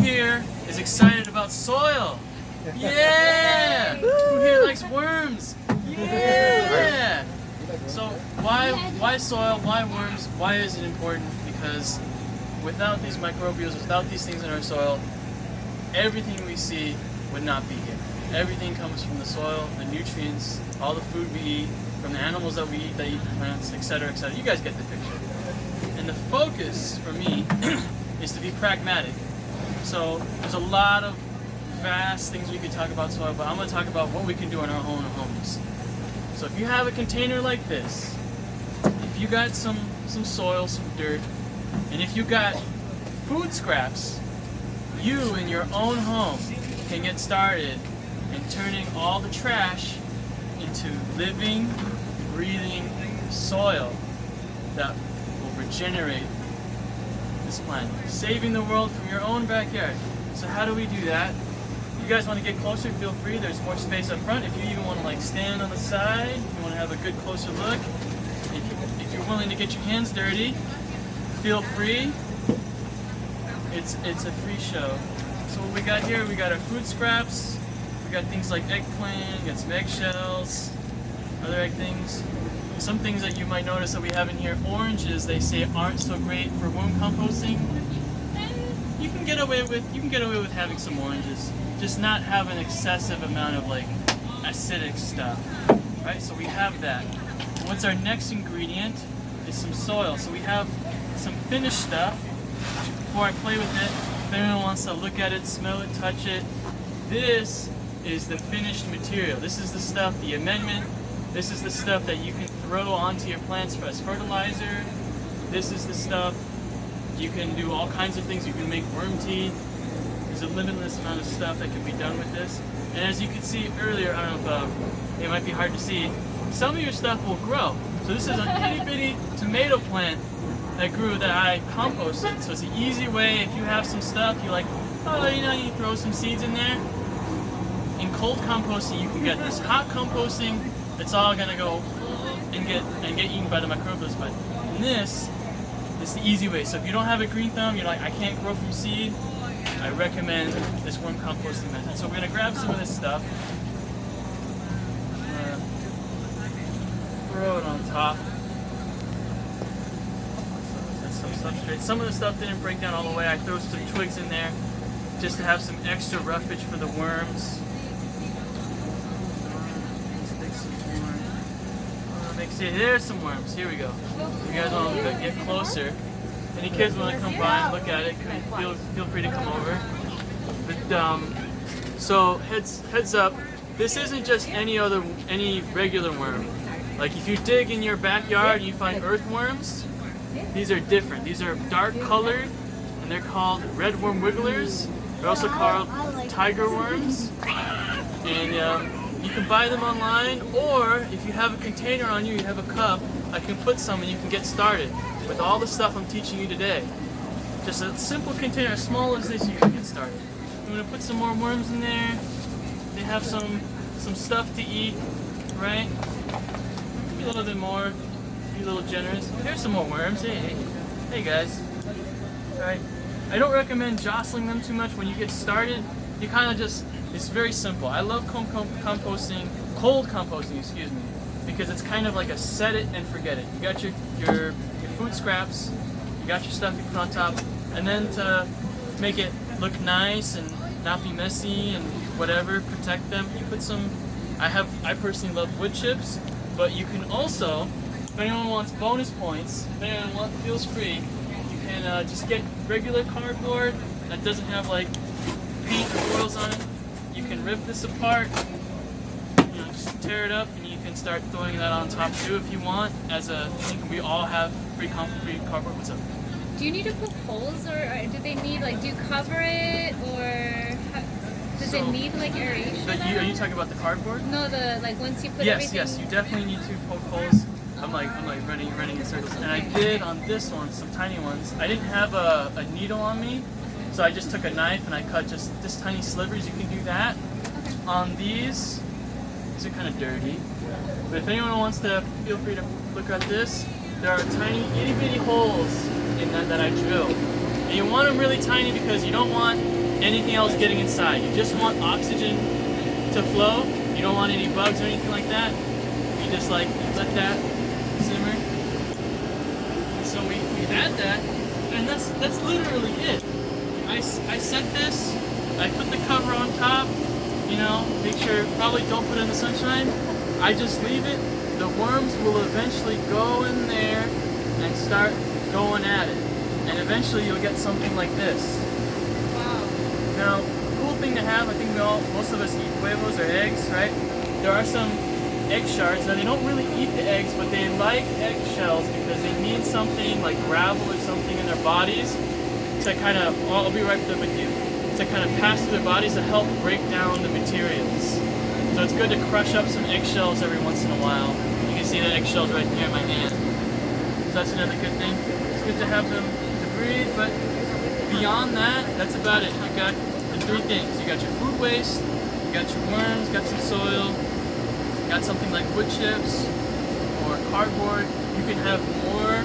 here is excited about soil? Yeah! Who here likes worms? Yeah! So why soil? Why worms? Why is it important? Because without these microbials, without these things in our soil, everything we see would not be here. Everything comes from the soil, the nutrients, all the food we eat, from the animals that we eat, that eat the plants, etc., etc. You guys get the picture. And the focus for me is to be pragmatic. So there's a lot of vast things we could talk about soil, but I'm going to talk about what we can do in our own homes. So if you have a container like this, if you got some soil, some dirt, and if you got food scraps, you in your own home can get started in turning all the trash into living, breathing soil that will regenerate this planet, saving the world from your own backyard. So how do we do that? If you guys want to get closer, feel free. There's more space up front. If you even want to like stand on the side, you want to have a good closer look. If you're willing to get your hands dirty, feel free. It's a free show. So what we got here, we got our food scraps. We got things like eggplant, we got some eggshells, other egg things. Some things that you might notice that we have in here, oranges, they say aren't so great for worm composting. And you can get away with having some oranges, just not have an excessive amount of like acidic stuff. Right? So we have that. What's our next ingredient is some soil. So we have some finished stuff. Before I play with it, if anyone wants to look at it, smell it, touch it, this is the finished material. This is the stuff, the amendment. This is the stuff that you can throw onto your plants as fertilizer. This is the stuff you can do all kinds of things. You can make worm tea. There's a limitless amount of stuff that can be done with this. And as you can see earlier, I don't know if it might be hard to see, some of your stuff will grow. So this is an itty bitty tomato plant that grew that I composted. So it's an easy way. If you have some stuff, you're like, oh, you throw some seeds in there. In cold composting, you can get this. Hot composting, it's all gonna go and get eaten by the microbials. But in this, it's the easy way. So if you don't have a green thumb, you're like, I can't grow from seed, I recommend this worm composting method. So we're gonna grab some of this stuff, throw it on top. That's some substrate. Some of the stuff didn't break down all the way. I threw some twigs in there just to have some extra roughage for the worms. See, there's some worms. Here we go. You guys want to get closer? Any kids want to come by and look at it? Feel free to come over. But so heads up. This isn't just any regular worm. Like if you dig in your backyard and you find earthworms, these are different. These are dark colored, and they're called red worm wigglers. They're also called tiger worms. And you can buy them online, or if you have a container on you, you have a cup, I can put some and you can get started with all the stuff I'm teaching you today. Just a simple container, as small as this, you can get started. I'm going to put some more worms in there. They have some stuff to eat, right? Maybe a little bit more, be a little generous. Here's some more worms. Hey guys. Alright. I don't recommend jostling them too much when you get started. You kind of just, it's very simple. I love cold composting, because it's kind of like a set it and forget it. You got your food scraps, you got your stuff you put on top, and then to make it look nice and not be messy and whatever, protect them, you put some, I personally love wood chips, but you can also, if anyone wants bonus points, if anyone feels free, you can just get regular cardboard that doesn't have like paint or oils on it. You can rip this apart, just tear it up, and you can start throwing that on top too if you want. As a thing, we all have free cardboard. What's up? Do you need to put holes, or do they need do you cover it, or does it need aeration? Are you talking about the cardboard? No, once you put everything. Yes, you definitely need to poke holes. I'm running in circles, and I did on this one some tiny ones. I didn't have a needle on me. So I just took a knife and I cut just tiny slivers. You can do that. Okay. On these are kind of dirty. But if anyone wants to, feel free to look at this. There are tiny itty bitty holes in that I drilled. And you want them really tiny because you don't want anything else getting inside. You just want oxygen to flow. You don't want any bugs or anything like that. You just like let that simmer. And so we add that, and that's literally it. I set this, I put the cover on top, you know, make sure, probably don't put it in the sunshine. I just leave it. The worms will eventually go in there and start going at it. And eventually you'll get something like this. Wow. Now, cool thing to have, I think most of us eat huevos or eggs, right? There are some egg shards. Now they don't really eat the eggs, but they like eggshells because they need something like gravel or something in their bodies to kind of, I'll be right there with you, to kind of pass through their bodies to help break down the materials. So it's good to crush up some eggshells every once in a while. You can see the eggshells right here in my hand. So that's another good thing. It's good to have them to breathe, but beyond that, that's about it. You got the three things. You got your food waste, you got your worms, got some soil, got something like wood chips or cardboard. You can have more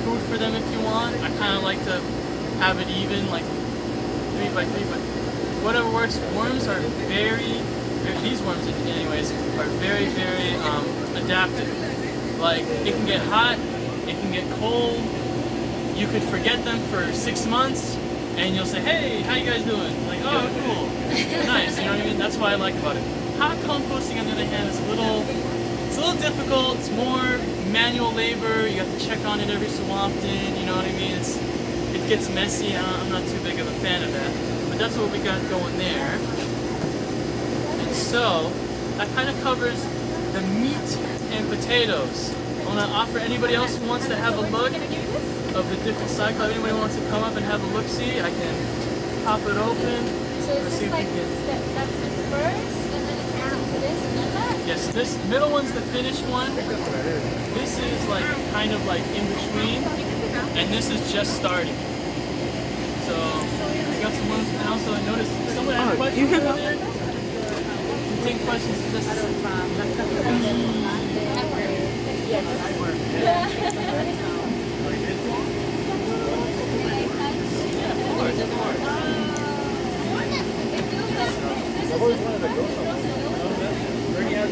food for them if you want. I kind of like to have it even, like 3 by 3, but whatever works. Worms are these worms anyways, are very, very adaptive. Like, it can get hot, it can get cold. You could forget them for 6 months, and you'll say, hey, how you guys doing? Like, oh, cool, nice, you know what I mean? That's what I like about it. Hot composting, on the other hand, is a little difficult. It's more manual labor. You have to check on it every so often, you know what I mean? It gets messy. I'm not too big of a fan of that. But that's what we got going there. And so, that kind of covers the meat and potatoes. I want to offer anybody else who wants to have a look of the different cycle. If anybody wants to come up and have a look-see, I can pop it open. So is this like that's the first, and then it turns into this, and then that? Yes, this middle one's the finished one. This is like kind of like in between, and this is just starting. So I got some ones, and also I noticed someone had questions over there. You take questions just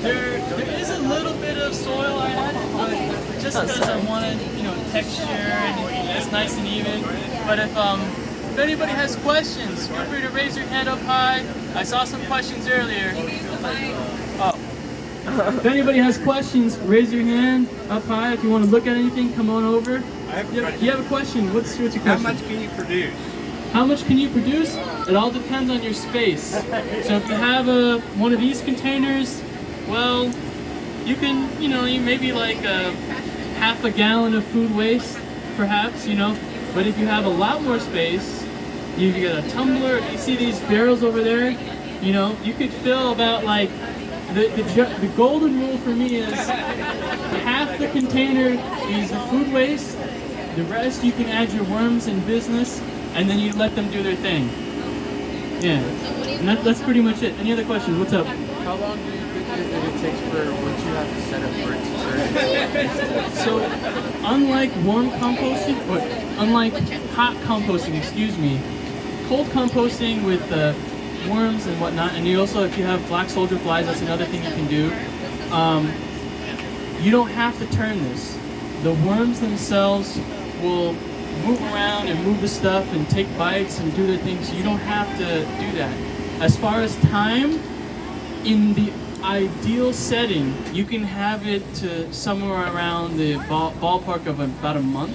There is a little bit of soil I added, but just because I wanted, you know, texture and it's nice and even. But if anybody has questions, feel free to raise your hand up high. I saw some questions earlier. Oh. If anybody has questions, raise your hand up high. If you want to look at anything, come on over. You have a question? What's your question? How much can you produce? How much can you produce? It all depends on your space. So if you have one of these containers, well, you can, you know, you maybe like half a gallon of food waste, perhaps, you know. But if you have a lot more space, you get a tumbler. You see these barrels over there? You know, you could fill about like the golden rule for me is half the container is the food waste. The rest you can add your worms in business, and then you let them do their thing. Yeah, and that's pretty much it. Any other questions? What's up? How long do you think it takes for once you have to set up for it to turn? So, unlike warm composting, or unlike hot composting, excuse me, cold composting with worms and whatnot, and you also, if you have black soldier flies, that's another thing you can do. You don't have to turn this. The worms themselves will move around and move the stuff and take bites and do their things. So you don't have to do that. As far as time, in the ideal setting, you can have it to somewhere around the ballpark of about a month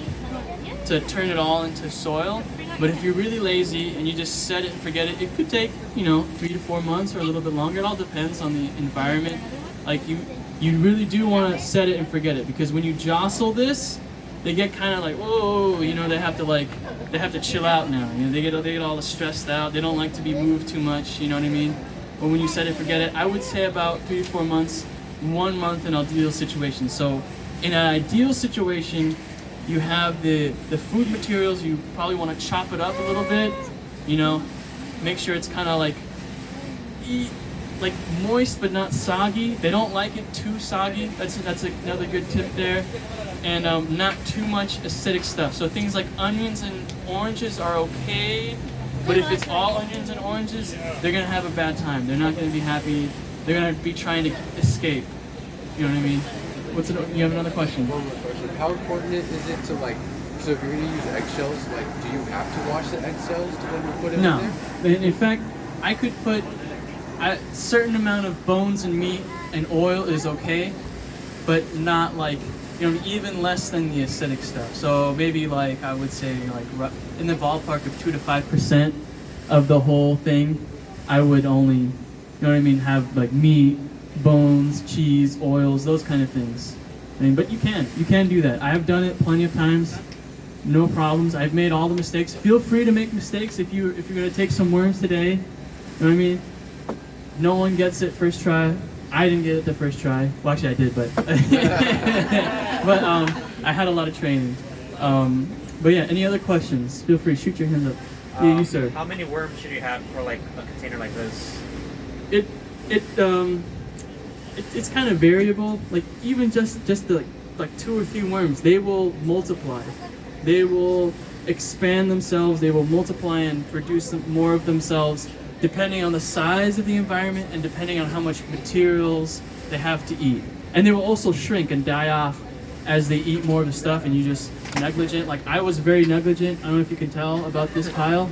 to turn it all into soil. But if you're really lazy and you just set it and forget it, it could take, you know, 3 to 4 months or a little bit longer. It all depends on the environment. Like you really do want to set it and forget it, because when you jostle this, they get kind of like, whoa, you know, they have to chill out now. You know, they get all stressed out. They don't like to be moved too much. You know what I mean? But when you set it, forget it. I would say about 3 to 4 months, 1 month in ideal situation. So in an ideal situation, you have the food materials. You probably want to chop it up a little bit. You know, make sure it's kind of like moist but not soggy. They don't like it too soggy. That's another good tip there. And not too much acidic stuff. So things like onions and oranges are okay But if it's all onions and oranges, they're gonna have a bad time. They're not gonna be happy. They're gonna be trying to escape. You know what I mean? You have another question? One more question. How important is it to like? So if you're gonna use eggshells, like, do you have to wash the eggshells when you put them No. in there? In fact, I could put a certain amount of bones and meat and oil is okay, but not like, even less than the acidic stuff. So maybe like I would say like in the ballpark of 2 to 5% of the whole thing, I would only, have like meat, bones, cheese, oils, those kind of things. But you can do that. I have done it plenty of times. No problems. I've made all the mistakes. Feel free to make mistakes if you're gonna take some worms today. You know what I mean? No one gets it first try. I didn't get it the first try. Well, actually I did, but but I had a lot of training. But yeah, any other questions? Feel free. Shoot your hands up. Yeah, you sir. How many worms should you have for like a container like this? It's kind of variable. Like even just like 2 or 3 worms, they will multiply. They will expand themselves. They will multiply and produce more of themselves, depending on the size of the environment and depending on how much materials they have to eat. And they will also shrink and die off as they eat more of the stuff, and you just negligent. Like I was very negligent. I don't know if you can tell about this pile.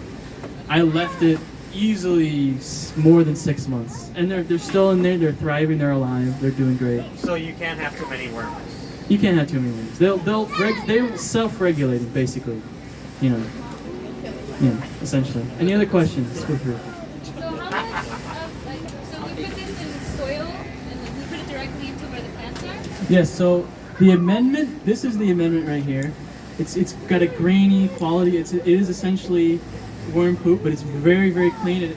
I left it easily more than 6 months, and they're still in there. They're thriving. They're alive. They're doing great. So you can't have too many worms. You can't have too many worms. They'll self-regulate basically. Yeah, essentially. Any other questions? Feel free. So how much of, like, so we put this in soil and we put it directly into where the plants are? Yes, so the amendment, this is the amendment right here. It's got a grainy quality. It is essentially worm poop, but it's very, very clean. It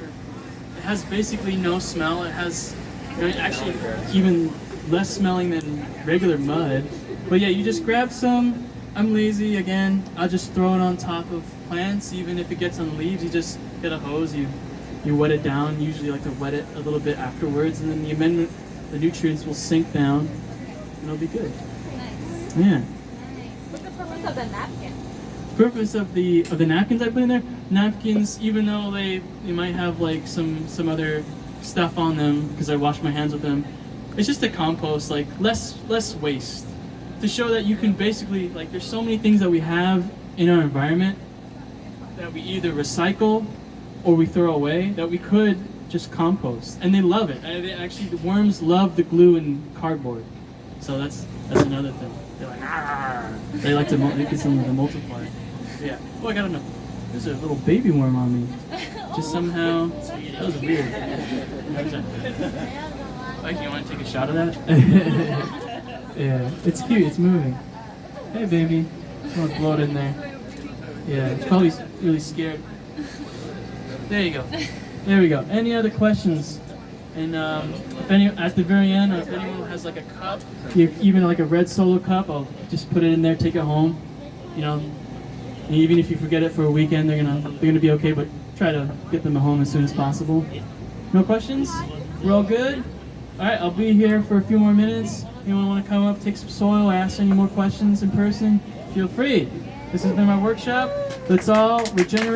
has basically no smell. It has actually even less smelling than regular mud. But yeah, you just grab some. I'm lazy again. I'll just throw it on top of plants. Even if it gets on leaves, you just get a hose. You wet it down. Usually like to wet it a little bit afterwards, and then the amendment, the nutrients will sink down, and it'll be good. Nice. Yeah. Nice. What's the purpose of the napkin? Purpose of the napkins I put in there. Napkins, even though they might have like some other stuff on them because I wash my hands with them, it's just to compost, like less waste. To show that you can basically, like, there's so many things that we have in our environment that we either recycle or we throw away that we could just compost, and they love it. The worms love the glue and cardboard, so that's another thing. They're like, "Arr!" They like to get some of the multiply. Yeah. Oh, I got another. There's a little baby worm on me. Just somehow. That was weird. Like, you want to take a shot of that? Yeah, it's cute. It's moving. Hey, baby. I'll blow it in there. Yeah, it's probably really scared. There you go. There we go. Any other questions? And at the very end, if anyone has like a cup, even like a red Solo cup, I'll just put it in there, take it home. And even if you forget it for a weekend, they're gonna be okay. But try to get them home as soon as possible. No questions? We're all good? All right, I'll be here for a few more minutes. Anyone want to come up, take some soil, ask any more questions in person? Feel free. This has been my workshop. Let's all regenerate.